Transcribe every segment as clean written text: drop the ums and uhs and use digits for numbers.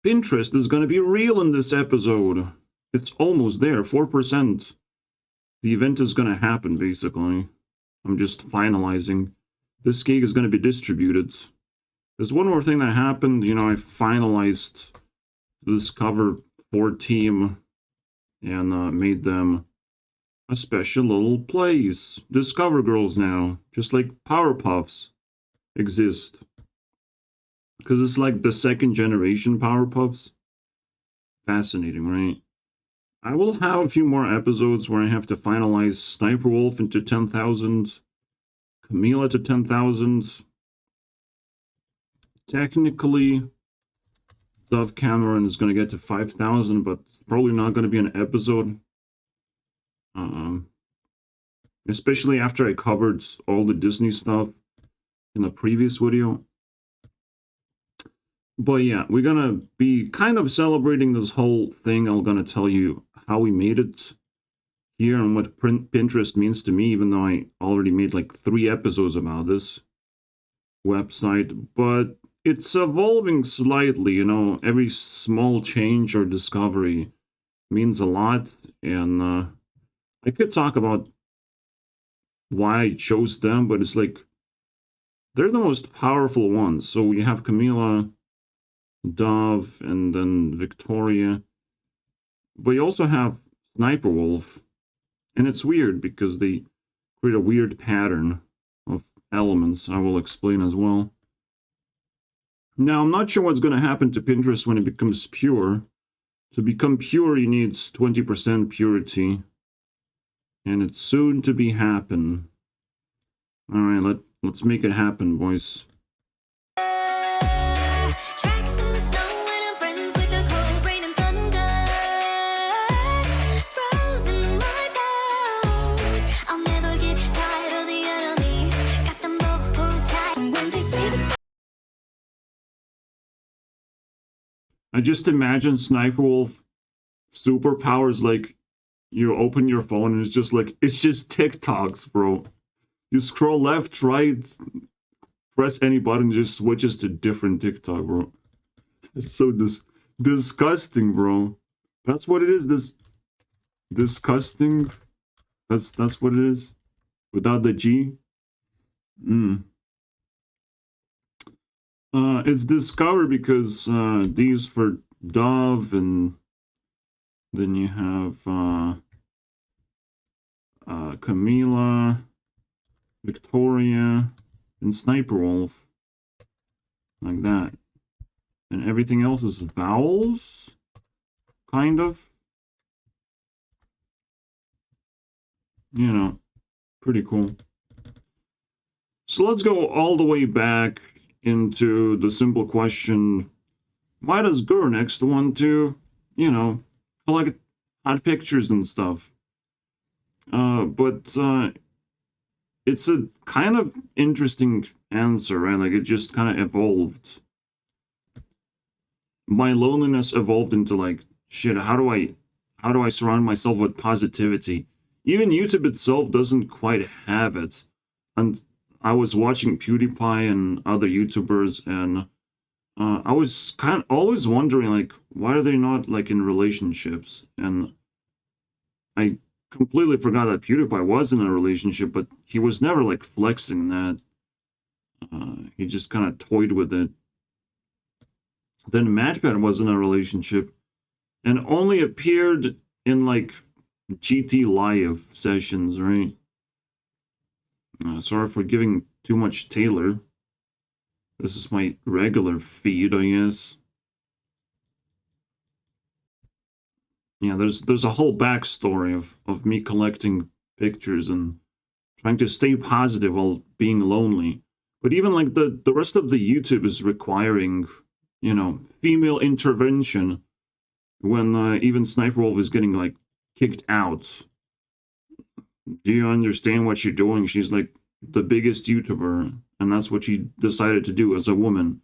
Pinterest is going to be real in this episode. It's almost there, 4%. The event is going to happen, basically. I'm just finalizing. This gig is going to be distributed. There's one more thing that happened. You know, I finalized the Discover 4 team and made them a special little place. Discover girls now, just like Powerpuffs exist. Because it's like the second generation Powerpuffs. Fascinating, right? I will have a few more episodes where I have to finalize Sniper Wolf into 10,000, Camila to 10,000. Technically, Dove Cameron is going to get to 5,000, but it's probably not going to be an episode. Especially after I covered all the Disney stuff in the previous video. But yeah, we're going to be kind of celebrating this whole thing. I'm going to tell you how we made it here and what Pinterest means to me, even though I already made like 3 episodes about this website. But it's evolving slightly, you know. Every small change or discovery means a lot. And I could talk about why I chose them, but it's like they're the most powerful ones. So we have Camila, Dove, and then Victoria. But you also have Sniper Wolf. And it's weird because they create a weird pattern of elements I will explain as well. Now, I'm not sure what's going to happen to Pinterest when it becomes pure. To become pure, you need 20% purity. And it's soon to be happen. Alright, let's make it happen, boys. I just imagine Sniper Wolf superpowers, like, you open your phone and it's just TikToks, bro. You scroll left, right, press any button, just switches to different TikTok, bro. It's so disgusting, bro. That's what it is, disgusting. That's what it is. Without the G. It's Discover because these for Dove, and then you have Camila, Victoria, and Sniper Wolf. Like that. And everything else is vowels? Kind of. You know, pretty cool. So let's go all the way back into the simple question, why does Gurunext want to, you know, collect hot pictures and stuff? But it's a kind of interesting answer, right? Like, it just kind of evolved. My loneliness evolved into like, shit, how do I surround myself with positivity? Even YouTube itself doesn't quite have it. And I was watching PewDiePie and other YouTubers, and I was kind of always wondering, like, why are they not, like, in relationships? And I completely forgot that PewDiePie was in a relationship, but he was never, like, flexing that. He just kind of toyed with it. Then Matchpad was in a relationship and only appeared in, like, GT Live sessions, right? Sorry for giving too much Taylor. This is my regular feed, I guess. Yeah, there's a whole backstory of me collecting pictures and trying to stay positive while being lonely. But even like the rest of the YouTube is requiring, you know, female intervention when even Sniper Wolf is getting like kicked out. Do you understand what you're doing? She's like the biggest YouTuber, and that's what she decided to do as a woman.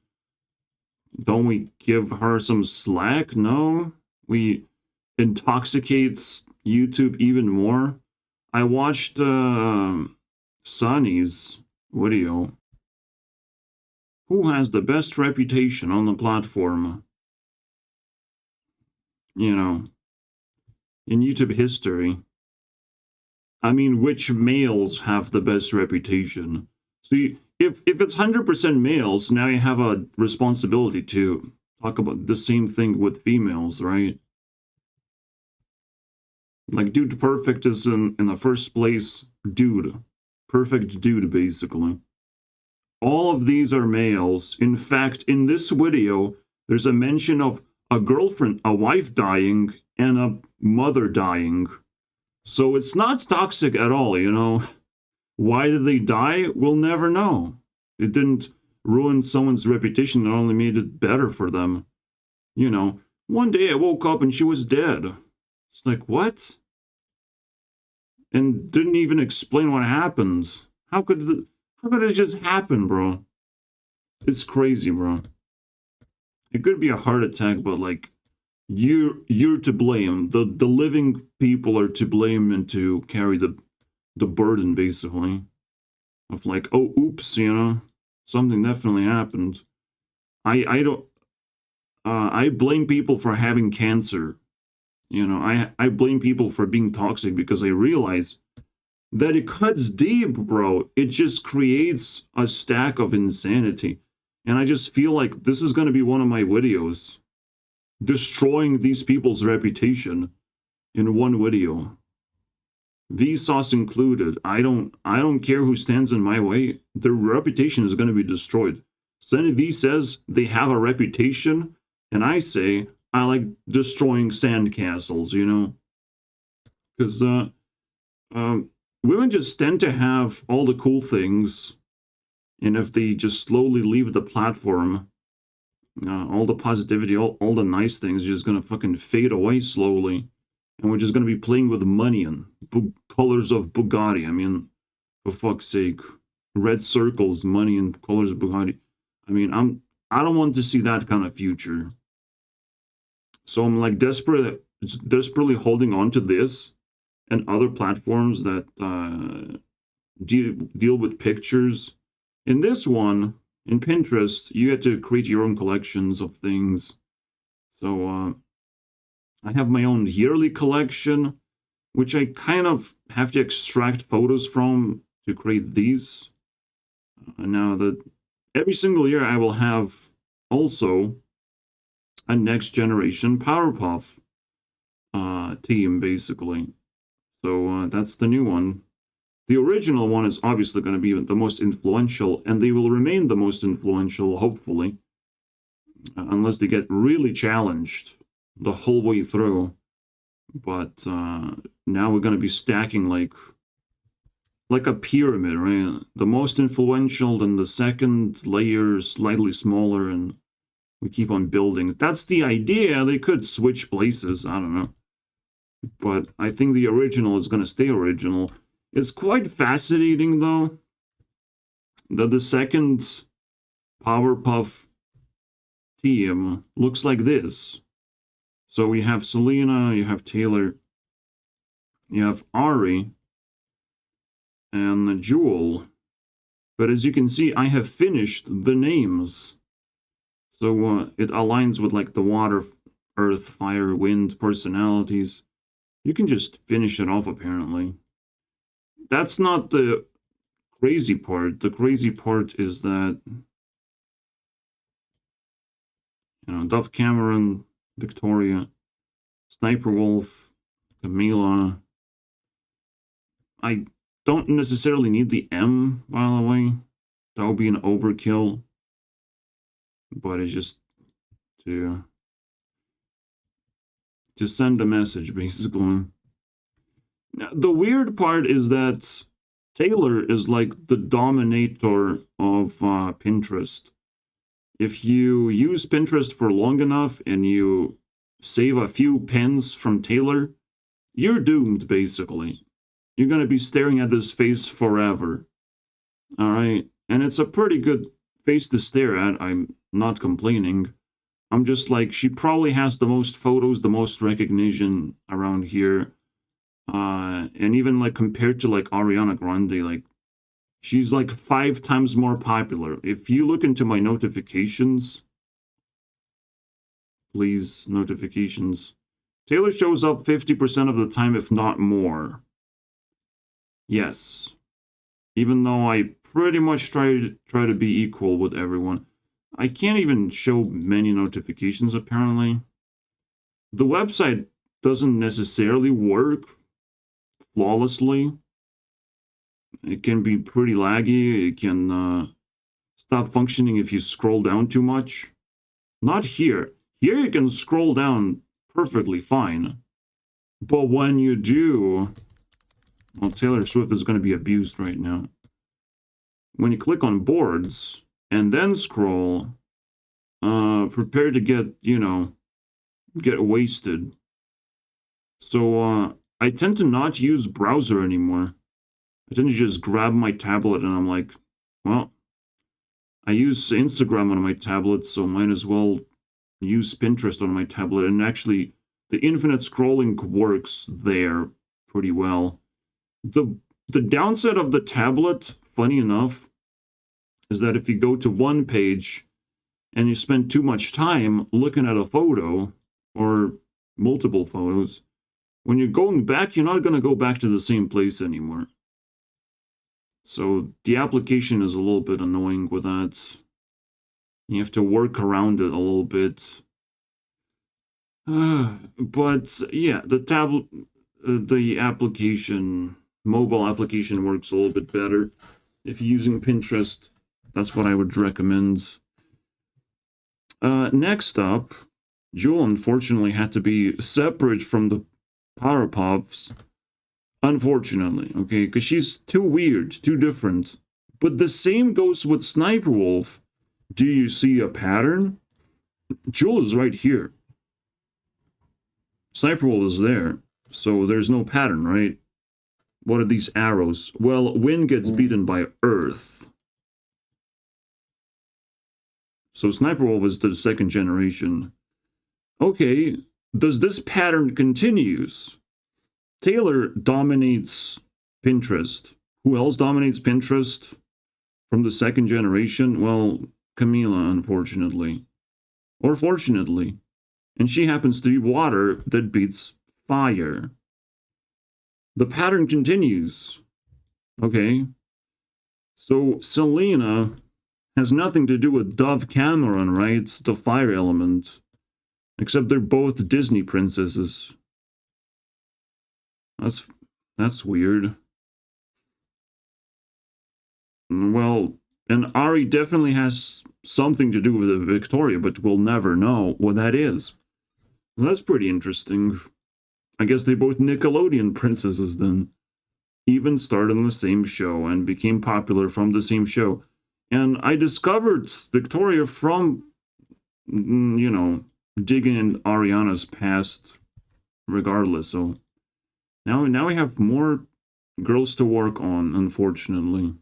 Don't we give her some slack? No? We intoxicate YouTube even more? I watched Sunny's video. Who has the best reputation on the platform? you know, in YouTube history. I mean, which males have the best reputation? So if it's 100% males, now you have a responsibility to talk about the same thing with females, right? Like, Dude Perfect is in the first place, dude. Perfect dude, basically. All of these are males. In fact, in this video, there's a mention of a girlfriend, a wife dying, and a mother dying. So it's not toxic at all, you know? Why did they die? We'll never know. It didn't ruin someone's reputation, it only made it better for them. You know, one day I woke up and she was dead. It's like, what? And didn't even explain what happened. How could it just happen, bro? It's crazy, bro. It could be a heart attack, but like you're to blame. The living people are to blame and to carry the burden, basically, of like, oh, oops, you know, something definitely happened. I don't I blame people for having cancer. You know, I blame people for being toxic because I realize that it cuts deep, bro. It just creates a stack of insanity. And I just feel like this is going to be one of my videos, destroying these people's reputation in one video. Vsauce included. I don't care who stands in my way. Their reputation is going to be destroyed. Sunny V says they have a reputation, and I say I like destroying sandcastles, you know? Because women just tend to have all the cool things, and if they just slowly leave the platform, all the positivity, all the nice things just gonna fucking fade away slowly, and we're just gonna be playing with money and colors of Bugatti. I mean, for fuck's sake, red circles, money, and colors of Bugatti. I mean, I don't want to see that kind of future. So I'm like desperately holding on to this and other platforms that deal with pictures. In this one, in Pinterest, you get to create your own collections of things. So I have my own yearly collection, which I kind of have to extract photos from to create these. Now that every single year I will have also a next generation Powerpuff team, basically. So that's the new one. The original one is obviously going to be the most influential, and they will remain the most influential, hopefully, unless they get really challenged the whole way through. But now we're going to be stacking like a pyramid, right? The most influential, then the second layer is slightly smaller, and we keep on building. That's the idea. They could switch places. I don't know. But I think the original is going to stay original. It's quite fascinating, though, that the second Powerpuff team looks like this. So we have Selena, you have Taylor, you have Ari, and Jewel. But as you can see, I have finished the names. So it aligns with like the water, earth, fire, wind personalities. You can just finish it off, apparently. That's not the crazy part. The crazy part is that, you know, Dove Cameron, Victoria, Sniper Wolf, Camila. I don't necessarily need the M, by the way. That would be an overkill. But it's just to send a message, basically. Now, the weird part is that Taylor is like the dominator of Pinterest. If you use Pinterest for long enough and you save a few pins from Taylor, you're doomed, basically. You're going to be staring at this face forever. All right? And it's a pretty good face to stare at. I'm not complaining. I'm just like, she probably has the most photos, the most recognition around here. And even like compared to like Ariana Grande, like she's like 5 times more popular. If you look into my notifications, please, notifications, Taylor shows up 50% of the time, if not more. Yes. Even though I pretty much try to be equal with everyone. I can't even show many notifications, apparently. The website doesn't necessarily work flawlessly. It can be pretty laggy. It can stop functioning if you scroll down too much. Not here. Here you can scroll down perfectly fine. But when you do... Well, Taylor Swift is going to be abused right now. When you click on boards and then scroll, prepare to get, you know, get wasted. So I tend to not use browser anymore. I tend to just grab my tablet and I'm like, well, I use Instagram on my tablet, so might as well use Pinterest on my tablet. And actually, the infinite scrolling works there pretty well. The downside of the tablet, funny enough, is that if you go to one page and you spend too much time looking at a photo or multiple photos, when you're going back, you're not going to go back to the same place anymore. So the application is a little bit annoying with that. You have to work around it a little bit. But yeah, the application, mobile application works a little bit better. If you're using Pinterest, that's what I would recommend. Next up, Jewel unfortunately had to be separate from the Power Pops. Unfortunately, okay, because she's too weird, too different. But the same goes with Sniper Wolf. Do you see a pattern? Jewel is right here. Sniper Wolf is there, so there's no pattern, right? What are these arrows? Well, Wind gets beaten by Earth. So Sniper Wolf is the second generation. Okay, does this pattern continues? Taylor dominates Pinterest. Who else dominates Pinterest from the second generation? Well, Camila, unfortunately. Or fortunately. And she happens to be water that beats fire. The pattern continues. Okay. So Selena has nothing to do with Dove Cameron, right? It's the fire element. Except they're both Disney princesses. That's weird. Well, and Ari definitely has something to do with Victoria, but we'll never know what that is. That's pretty interesting. I guess they both Nickelodeon princesses then. Even started on the same show and became popular from the same show. And I discovered Victoria from, you know, digging in Ariana's past regardless, so... Now we have more girls to work on, unfortunately.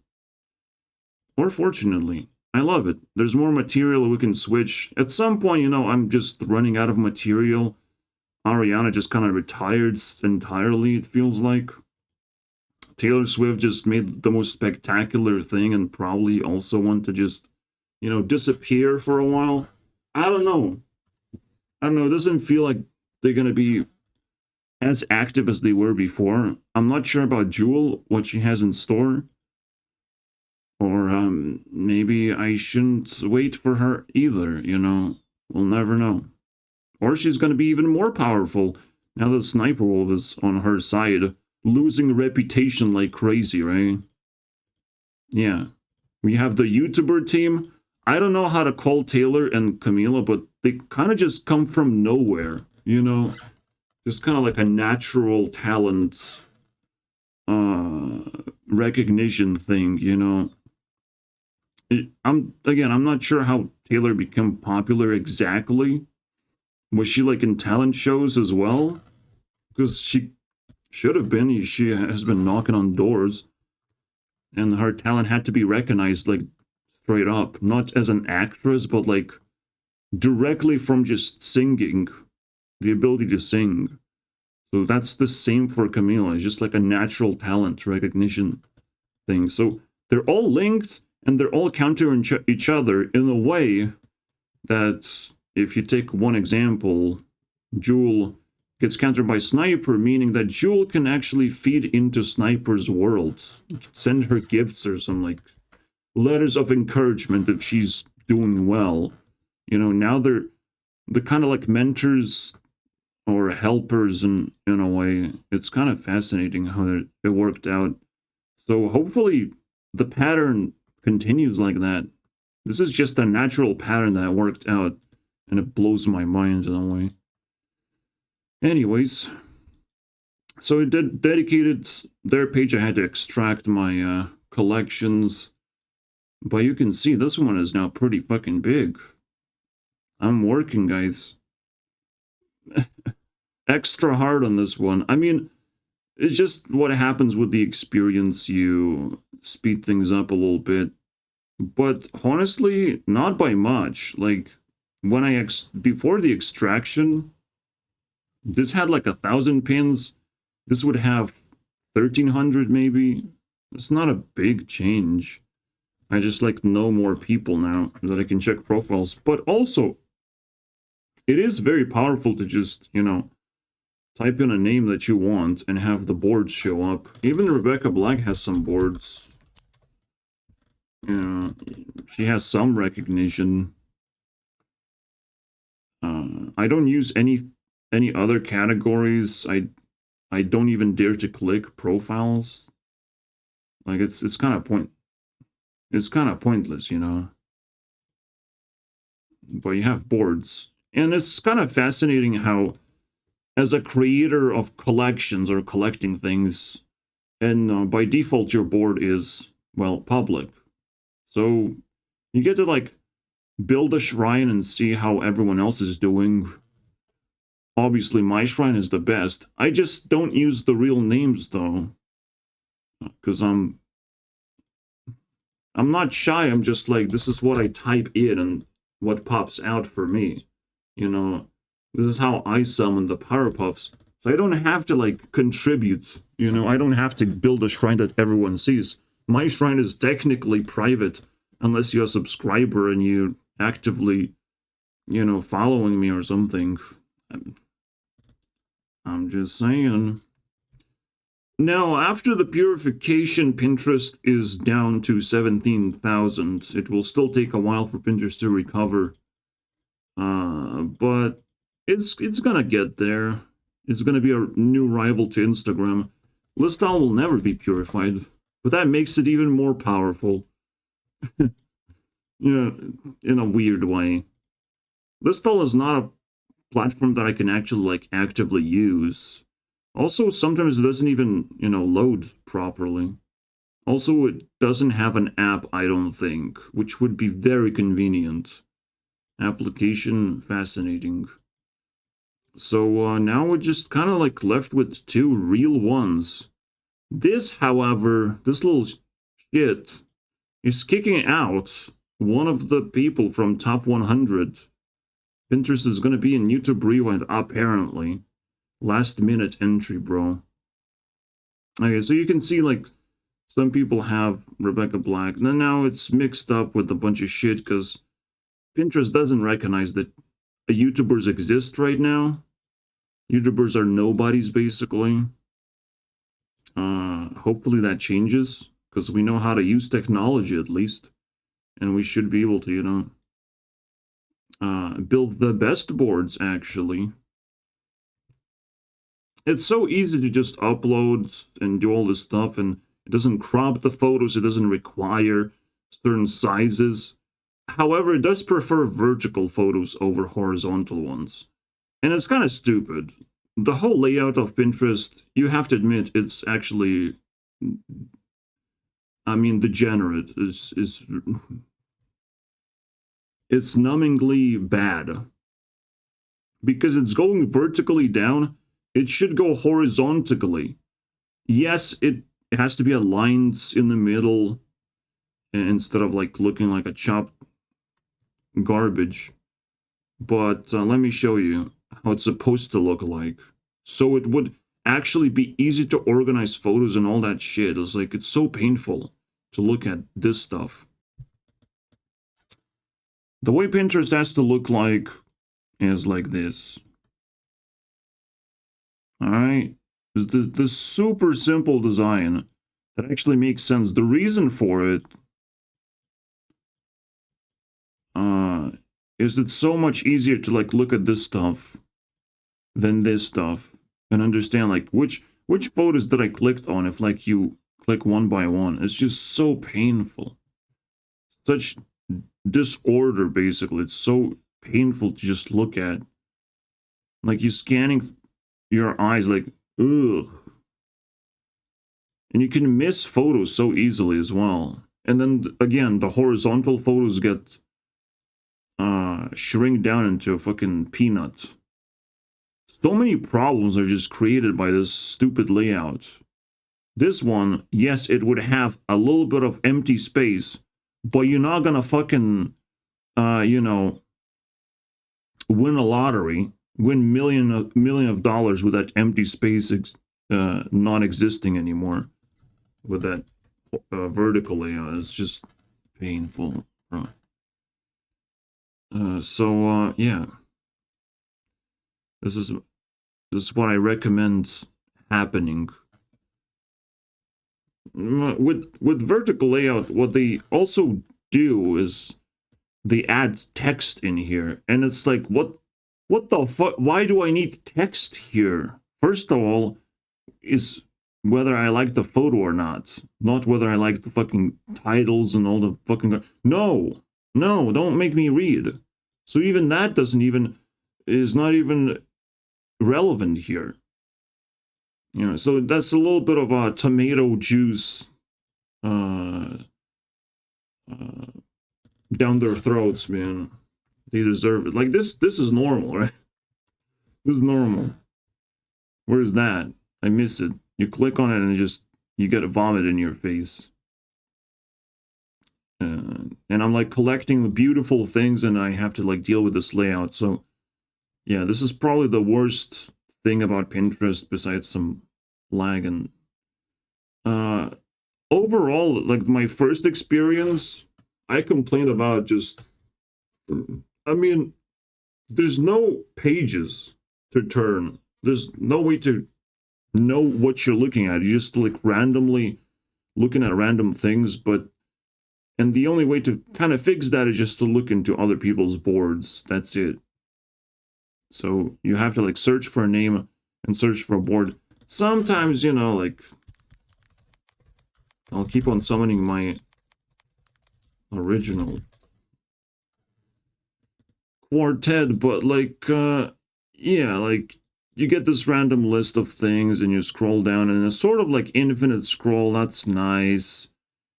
Or fortunately. I love it. There's more material we can switch. At some point, you know, I'm just running out of material. Ariana just kind of retired entirely, it feels like. Taylor Swift just made the most spectacular thing and probably also want to just, you know, disappear for a while. I don't know. It doesn't feel like they're going to be as active as they were before. I'm not sure about Jewel, what she has in store. Or maybe I shouldn't wait for her either, you know. We'll never know. Or she's going to be even more powerful now that Sniper Wolf is on her side, losing reputation like crazy, right? Yeah. We have the YouTuber team. I don't know how to call Taylor and Camila, but they kind of just come from nowhere, you know? Just kind of like a natural talent recognition thing, you know. I'm not sure how Taylor became popular exactly. Was she like in talent shows as well? Because she should have been. She has been knocking on doors, and her talent had to be recognized like straight up, not as an actress, but like directly from just singing, the ability to sing. So that's the same for Camila. It's just like a natural talent recognition thing. So they're all linked and they're all counter each other in a way that if you take one example, Jewel gets countered by Sniper, meaning that Jewel can actually feed into Sniper's world. Send her gifts or some, like, letters of encouragement if she's doing well. You know, now they're kind of like mentors or helpers in a way. It's kind of fascinating how it worked out. So hopefully the pattern continues like that. This is just a natural pattern that worked out, and it blows my mind in a way. Anyways, so it dedicated their page. I had to extract my collections, but you can see this one is now pretty fucking big. I'm working, guys. Extra hard on this one. I mean, it's just what happens with the experience. You speed things up a little bit, but honestly, not by much. Like, when before the extraction, this had like 1,000 pins. This would have 1,300 maybe. It's not a big change. I just like know more people now that I can check profiles. But also, it is very powerful to just, you know, type in a name that you want and have the boards show up. Even Rebecca Black has some boards. Yeah, she has some recognition. I don't use any other categories. I don't even dare to click profiles. Like, it's kind of pointless, you know. But you have boards, and it's kind of fascinating how, as a creator of collections or collecting things, and by default your board is, well, public, so you get to like build a shrine and see how everyone else is doing. Obviously my shrine is the best. I just don't use the real names though, because I'm not shy. I'm just like, this is what I type in and what pops out for me, you know. This is how I summon the Powerpuffs. So I don't have to, like, contribute, you know. I don't have to build a shrine that everyone sees. My shrine is technically private, unless you're a subscriber and you actively, you know, following me or something. I'm just saying. Now, after the purification, Pinterest is down to 17,000. It will still take a while for Pinterest to recover. But it's gonna get there. It's gonna be a new rival to Instagram. Listal will never be purified, but that makes it even more powerful. Yeah, in a weird way. Listal is not a platform that I can actually, like, actively use. Also, sometimes it doesn't even, you know, load properly. Also, it doesn't have an app, I don't think, which would be very convenient. Application, fascinating. So now we're just kind of like left with two real ones. This, however, this little shit is kicking out one of the people from top 100. Pinterest is going to be in YouTube Rewind, apparently. Last minute entry, bro. Okay, so you can see, like, some people have Rebecca Black. And then now it's mixed up with a bunch of shit because Pinterest doesn't recognize that YouTubers exist right now. YouTubers are nobodies, basically. Hopefully that changes, because we know how to use technology, at least. And we should be able to, you know, build the best boards, actually. It's so easy to just upload and do all this stuff, and it doesn't crop the photos, it doesn't require certain sizes. However, it does prefer vertical photos over horizontal ones. And it's kind of stupid. The whole layout of Pinterest, you have to admit, it's actually, I mean, degenerate. It's numbingly bad. Because it's going vertically down, it should go horizontally. Yes, it has to be aligned in the middle instead of, like, looking like a chopped garbage. But let me show you how it's supposed to look like. So it would actually be easy to organize photos and all that shit. It's like, it's so painful to look at this stuff. The way Pinterest has to look like is like this. All right, this super simple design that actually makes sense. The reason for it is it's so much easier to like look at this stuff than this stuff and understand like which photos that I clicked on. If like you click one by one, it's just so painful. Such disorder, basically. It's so painful to just look at. Like you scanning your eyes, like ugh. And you can miss photos so easily as well. And then again, the horizontal photos get shrink down into a fucking peanut. So many problems are just created by this stupid layout. This one, yes, it would have a little bit of empty space, but you're not gonna fucking, you know, win a lottery, win million of dollars with that empty space not existing anymore. With that vertical layout, it's just painful. Yeah, this is what I recommend happening. With vertical layout, what they also do is they add text in here, and it's like, what the fuck? Why do I need text here? First of all, is whether I like the photo or not whether I like the fucking titles and all the fucking. No, don't make me read. So even that is not even relevant here. You know, so that's a little bit of a tomato juice down their throats, man. They deserve it. Like this is normal, right? This is normal. Where's that? I miss it. You click on it and you get a vomit in your face. And I'm like collecting the beautiful things, and I have to like deal with this layout. So yeah, this is probably the worst thing about Pinterest besides some lag. And overall, like my first experience, I complained about just, I mean, there's no pages to turn. There's no way to know what you're looking at. You just like randomly looking at random things, and the only way to kind of fix that is just to look into other people's boards. That's it. So you have to like search for a name and search for a board. Sometimes, you know, like I'll keep on summoning my original quartet, but like yeah, like you get this random list of things and you scroll down, and it's sort of like infinite scroll. That's nice.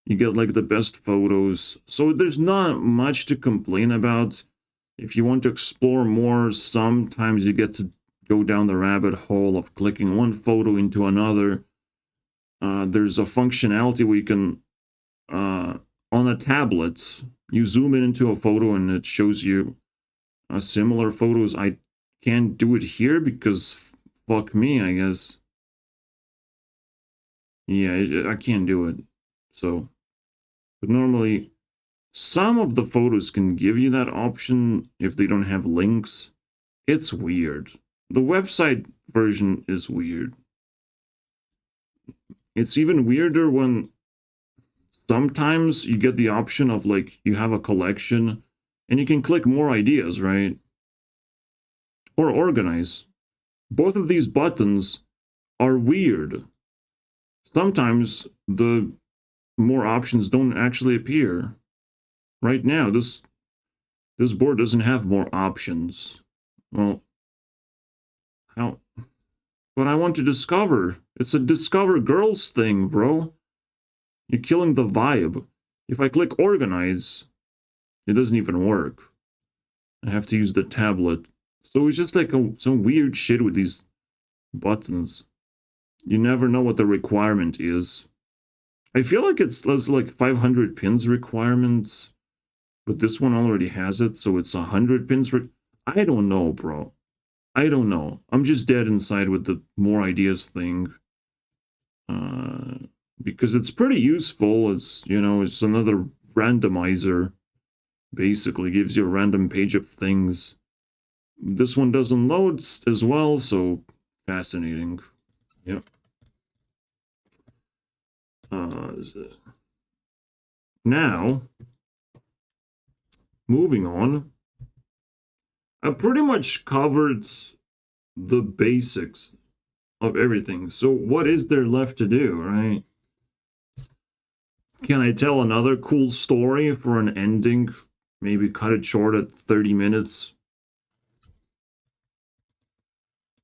You get like the best photos. So there's not much to complain about. If you want to explore more, sometimes you get to go down the rabbit hole of clicking one photo into another. There's a functionality where you can, on a tablet, you zoom in into a photo and it shows you similar photos. I can't do it here because fuck me, I guess. Yeah, I can't do it. So, but normally, some of the photos can give you that option if they don't have links. It's weird. The website version is weird. It's even weirder when sometimes you get the option of like you have a collection and you can click more ideas, right? Or organize. Both of these buttons are weird. Sometimes the more options don't actually appear. Right now, this board doesn't have more options. Well, how? But I want to discover. It's a discover girls thing, bro. You're killing the vibe. If I click organize, it doesn't even work. I have to use the tablet. So it's just like some weird shit with these buttons. You never know what the requirement is. I feel like it's like 500 pins requirements, but this one already has it, so it's 100 pins. I don't know, bro. I don't know. I'm just dead inside with the more ideas thing. Because it's pretty useful. It's, you know, it's another randomizer. Basically gives you a random page of things. This one doesn't load as well, so Fascinating. Yep. Now, moving on, I pretty much covered the basics of everything. So what is there left to do, right? Can I tell another cool story for an ending? Maybe cut it short at 30 minutes.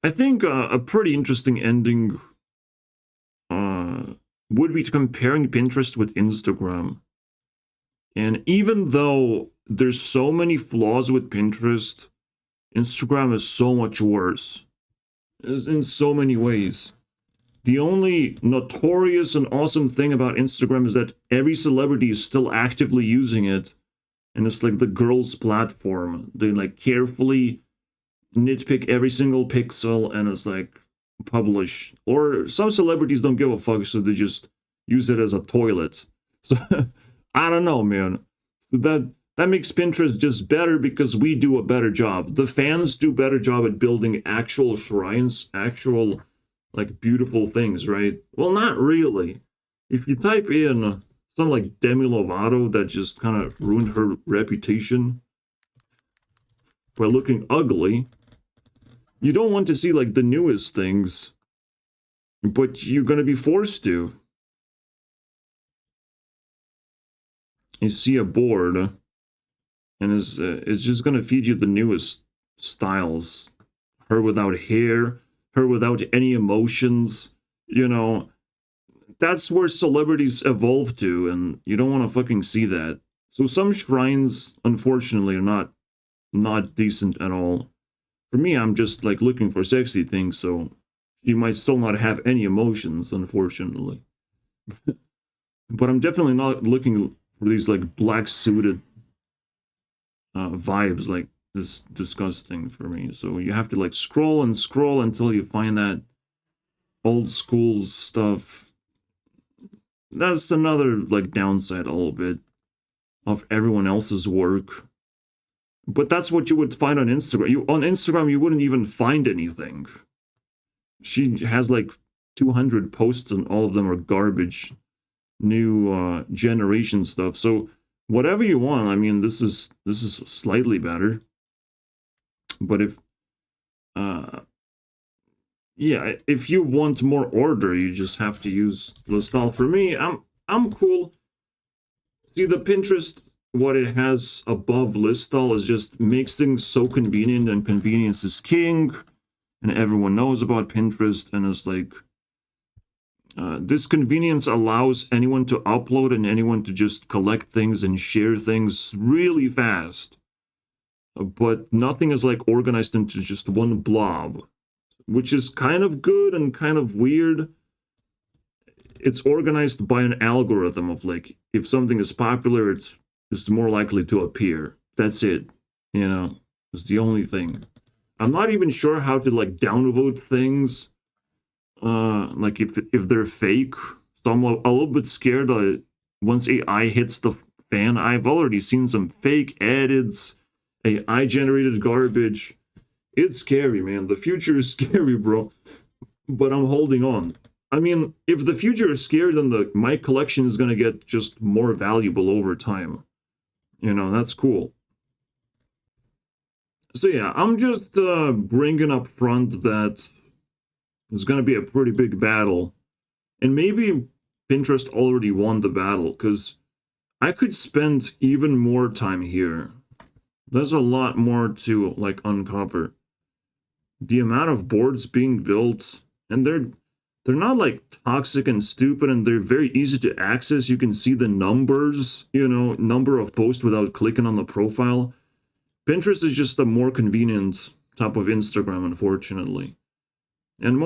I think a pretty interesting ending would be comparing Pinterest with Instagram. And even though there's so many flaws with Pinterest, Instagram is so much worse in so many ways. The only notorious and awesome thing about Instagram is that every celebrity is still actively using it. And it's like the girls' platform. They like carefully nitpick every single pixel and it's like publish. Or some celebrities don't give a fuck, so they just use it as a toilet. So I don't know, man. So that makes Pinterest just better because we do a better job. The fans do better job at building actual shrines, actual like beautiful things, right? Well, not really. If you type in something like Demi Lovato that just kind of ruined her reputation by looking ugly, you don't want to see like the newest things, but you're going to be forced to. You see a board, and it's just going to feed you the newest styles. Her without hair, her without any emotions, you know. That's where celebrities evolve to, and you don't want to fucking see that. So some shrines, unfortunately, are not decent at all. For me, I'm just like looking for sexy things, so you might still not have any emotions, unfortunately. But I'm definitely not looking for these like black suited vibes. Like this disgusting for me. So you have to like scroll and scroll until you find that old school stuff. That's another like downside a little bit of everyone else's work. But that's what you would find on Instagram. On Instagram, you wouldn't even find anything. She has like 200 posts and all of them are garbage. New generation stuff. So whatever you want, I mean, this is slightly better. But if you want more order, you just have to use Listal. For me, I'm cool. See, the Pinterest, what it has above Listal is just makes things so convenient, and convenience is king, and everyone knows about Pinterest, and it's like this convenience allows anyone to upload and anyone to just collect things and share things really fast. But nothing is like organized into just one blob, which is kind of good and kind of weird. It's organized by an algorithm of like, if something is popular, it's more likely to appear. That's it. You know, it's the only thing. I'm not even sure how to like downvote things. Like if they're fake. So I'm a little bit scared that once AI hits the fan, I've already seen some fake edits, AI generated garbage. It's scary, man. The future is scary, bro. But I'm holding on. I mean, if the future is scary, then my collection is gonna get just more valuable over time. You know, that's cool. So yeah, I'm just bringing up front that it's gonna be a pretty big battle, and maybe Pinterest already won the battle because I could spend even more time here. There's a lot more to like uncover. The amount of boards being built, and they're not like toxic and stupid, and they're very easy to access. You can see the numbers, you know, number of posts without clicking on the profile. Pinterest is just a more convenient type of Instagram, unfortunately. And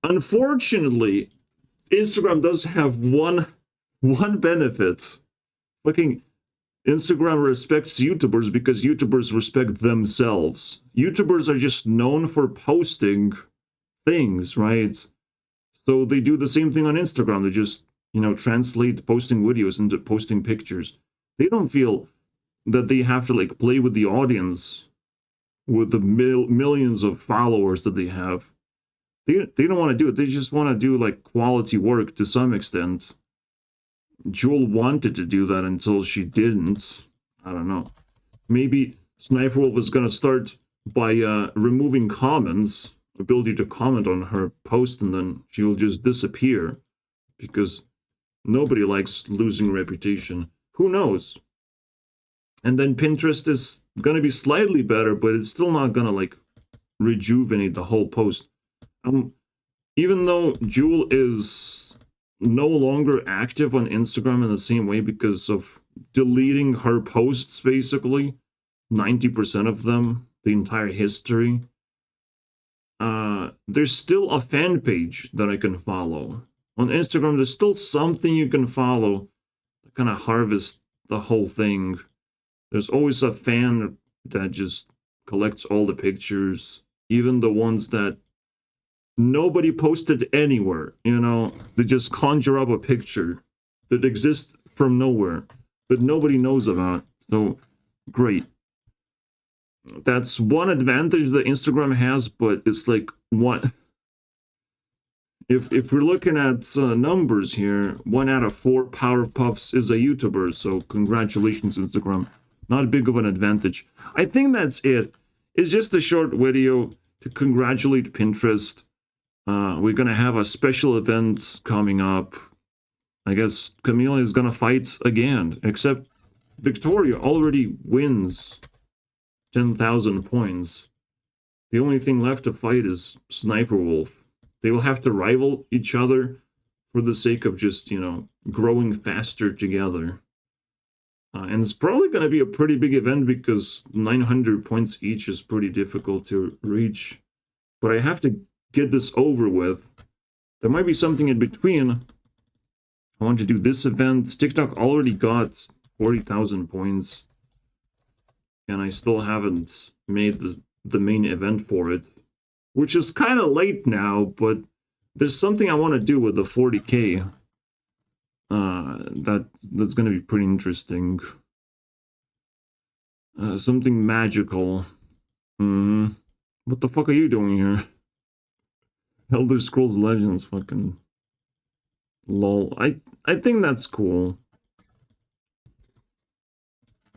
unfortunately, Instagram does have one benefit. Fucking Instagram respects YouTubers because YouTubers respect themselves. YouTubers are just known for posting things, right? So they do the same thing on Instagram. They just, you know, translate posting videos into posting pictures. They don't feel that they have to like play with the audience with the millions of followers that they have. they don't want to do it. They just want to do like quality work to some extent. Jewel wanted to do that until she didn't. I don't know. Maybe Sniper Wolf is gonna start by removing comments, ability to comment on her post, and then she will just disappear because nobody likes losing reputation. Who knows? And then Pinterest is gonna be slightly better, but it's still not gonna like rejuvenate the whole post. Even though Jewel is no longer active on Instagram in the same way because of deleting her posts, basically 90% of them, the entire history. There's still a fan page that I can follow. On Instagram, there's still something you can follow to kind of harvest the whole thing. There's always a fan that just collects all the pictures, even the ones that nobody posted anywhere, you know? They just conjure up a picture that exists from nowhere, that nobody knows about. So, great. That's one advantage that Instagram has, but it's like one. If we're looking at numbers here, 1 out of 4 Powerpuffs is a YouTuber. So congratulations, Instagram. Not big of an advantage. I think that's it. It's just a short video to congratulate Pinterest. We're gonna have a special event coming up. I guess Camila is gonna fight again, except Victoria already wins 10,000 points. The only thing left to fight is Sniper Wolf. They will have to rival each other for the sake of just, you know, growing faster together. And it's probably going to be a pretty big event because 900 points each is pretty difficult to reach. But I have to get this over with. There might be something in between. I want to do this event. TikTok already got 40,000 points. And I still haven't made the main event for it, which is kind of late now, but there's something I want to do with the 40k. That's going to be pretty interesting. Something magical. What the fuck are you doing here? Elder Scrolls Legends, fucking lol. I think that's cool.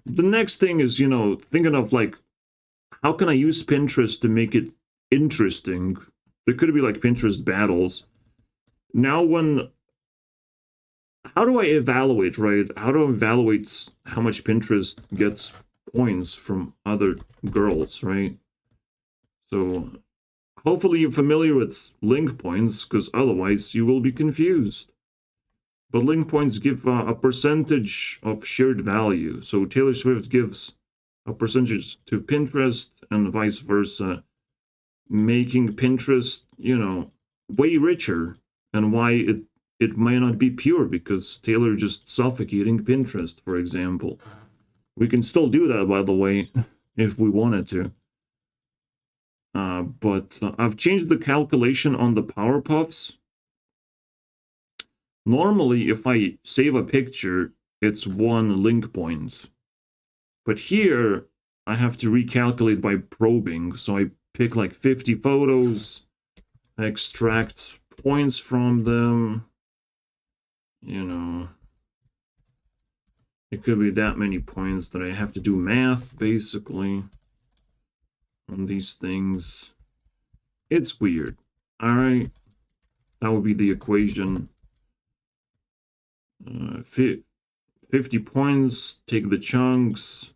The next thing is, you know, thinking of like, how can I use Pinterest to make it interesting? There could be like Pinterest battles. Now how do I evaluate, right? How do I evaluate how much Pinterest gets points from other girls, right? So hopefully you're familiar with link points, because otherwise you will be confused. But link points give a percentage of shared value. So Taylor Swift gives a percentage to Pinterest and vice versa, making Pinterest, you know, way richer, and why it might not be pure because Taylor just suffocating Pinterest, for example. We can still do that, by the way, if we wanted to. But I've changed the calculation on the Powerpuffs. Normally, if I save a picture, it's 1 link point. But here, I have to recalculate by probing. So I pick like 50 photos, I extract points from them. You know, it could be that many points that I have to do math, basically, on these things. It's weird. All right, that would be the equation. 50 points, take the chunks,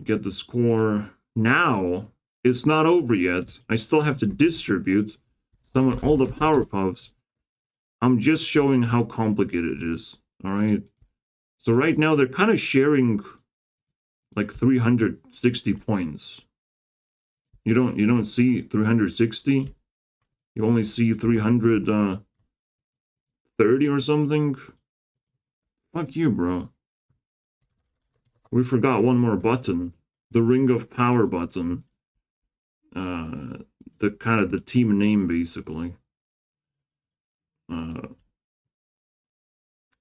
get the score. Now, it's not over yet. I still have to distribute all the Powerpuffs. I'm just showing how complicated it is, all right? So right now, they're kind of sharing like 360 points. You don't see 360. You only see 330 or something. Fuck you, bro. We forgot one more button. The Ring of Power button. The kind of the team name, basically.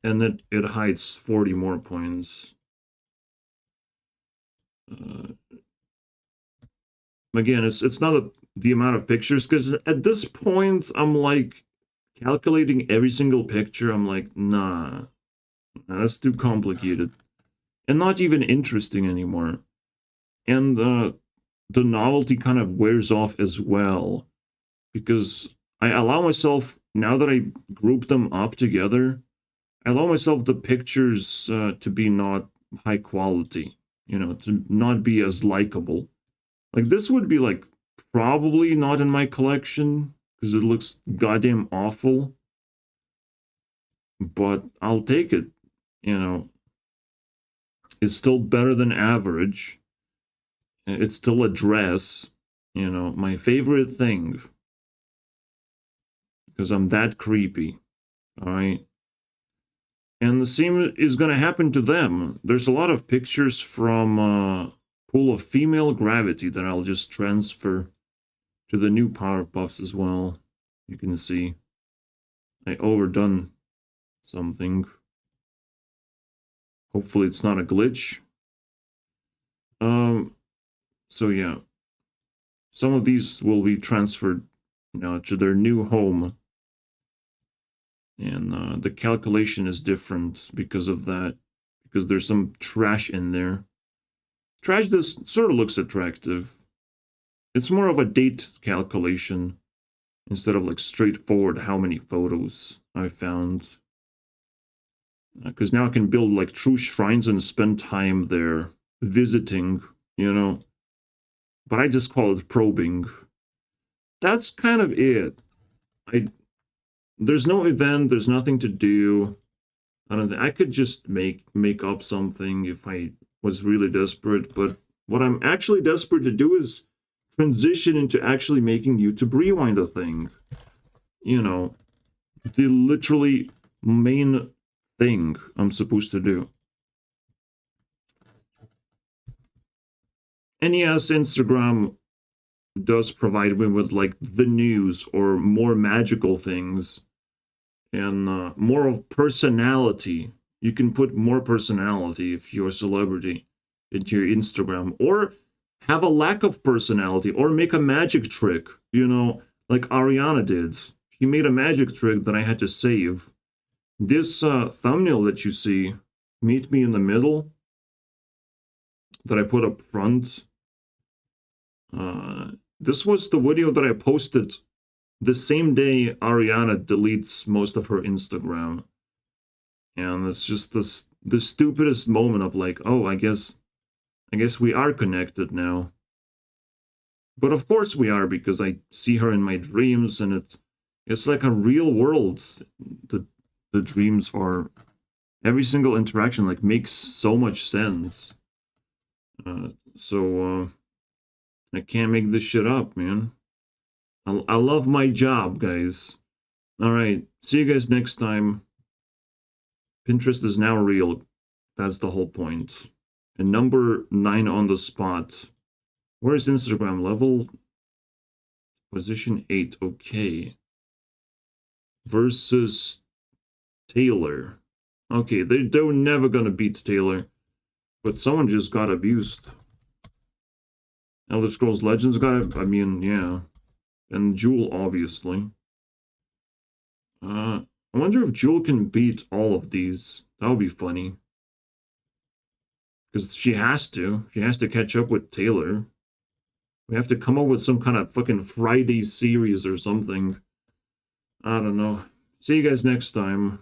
And it hides 40 more points. Again, it's not the amount of pictures, because at this point, I'm like, calculating every single picture, I'm like, nah, that's too complicated. And not even interesting anymore. And the novelty kind of wears off as well, because I allow myself, now that I group them up together, I allow myself the pictures to be not high quality, you know, to not be as likable. Like, this would be, like, probably not in my collection, because it looks goddamn awful. But I'll take it, you know. It's still better than average. It's still a dress, you know, my favorite thing. Because I'm that creepy, alright? And the same is going to happen to them. There's a lot of pictures from Pool of Female Gravity that I'll just transfer to the new Powerpuffs as well. You can see I overdone something. Hopefully it's not a glitch. So yeah. Some of these will be transferred, you know, to their new home. And the calculation is different because of that. Because there's some trash in there. Trash that sort of looks attractive. It's more of a date calculation instead of like straightforward how many photos I found. Because now I can build like true shrines and spend time there visiting, you know. But I just call it probing. That's kind of it. There's no event, there's nothing to do. I don't think I could just make up something if I was really desperate, but what I'm actually desperate to do is transition into actually making YouTube Rewind a thing. You know, the literally main thing I'm supposed to do. And yes, Instagram does provide me with like the news or more magical things and more of personality. You can put more personality if you're a celebrity into your Instagram, or have a lack of personality, or make a magic trick, you know, like Ariana did. She made a magic trick that I had to save. This thumbnail that you see, Meet Me in the Middle, that I put up front, this was the video that I posted the same day Ariana deletes most of her Instagram. And it's just the stupidest moment of like, oh, I guess we are connected now. But of course we are, because I see her in my dreams, and it's like a real world. The dreams are, every single interaction like makes so much sense. So I can't make this shit up, man. I love my job, guys. Alright, see you guys next time. Pinterest is now real. That's the whole point. And number 9 on the spot. Where's Instagram? Level? Position 8. Okay. Versus Taylor. Okay, they're never gonna beat Taylor. But someone just got abused. Elder Scrolls Legends got, I mean, yeah. And Jewel, obviously. I wonder if Jewel can beat all of these. That would be funny. Because she has to. She has to catch up with Taylor. We have to come up with some kind of fucking Friday series or something. I don't know. See you guys next time.